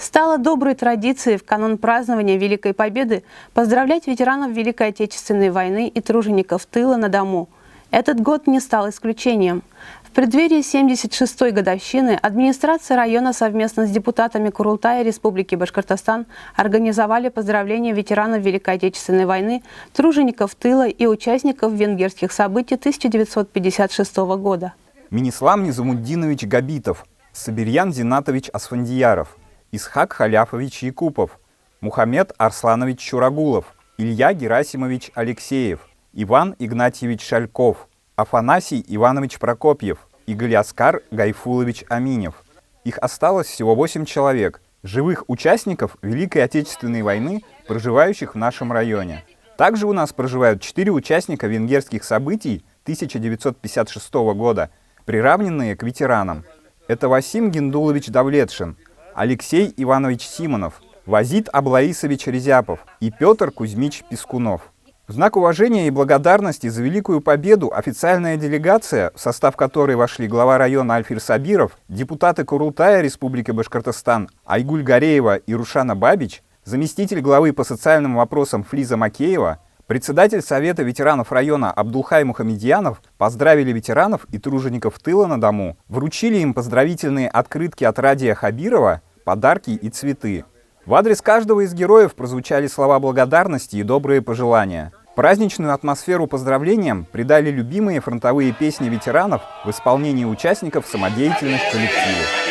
Стало доброй традицией в канун празднования Великой Победы поздравлять ветеранов Великой Отечественной войны и тружеников тыла на дому. Этот год не стал исключением. В преддверии 76-й годовщины администрация района совместно с депутатами Курултая Республики Башкортостан организовали поздравления ветеранов Великой Отечественной войны, тружеников тыла и участников венгерских событий 1956 года. Минислам Низамуддинович Габитов, Сабирьян Зинатович Асфандияров, Исхак Халяфович Якупов, Мухаммед Арсланович Чурагулов, Илья Герасимович Алексеев, Иван Игнатьевич Шальков, Афанасий Иванович Прокопьев и Галиаскар Гайфулович Аминев. Их осталось всего 8 человек, живых участников Великой Отечественной войны, проживающих в нашем районе. Также у нас проживают 4 участника венгерских событий 1956 года, приравненные к ветеранам. Это Васим Гендулович Давлетшин, Алексей Иванович Симонов, Вазит Аблаисович Резяпов и Петр Кузьмич Пискунов. В знак уважения и благодарности за Великую Победу официальная делегация, в состав которой вошли глава района Альфир Сабиров, депутаты Курултая Республики Башкортостан Айгуль Гареева и Рушана Бабич, заместитель главы по социальным вопросам Флиза Макеева, председатель Совета ветеранов района Абдулхай Мухамедьянов поздравили ветеранов и тружеников тыла на дому, вручили им поздравительные открытки от Радия Хабирова, подарки и цветы. В адрес каждого из героев прозвучали слова благодарности и добрые пожелания. Праздничную атмосферу поздравлениям придали любимые фронтовые песни ветеранов в исполнении участников самодеятельных коллективов.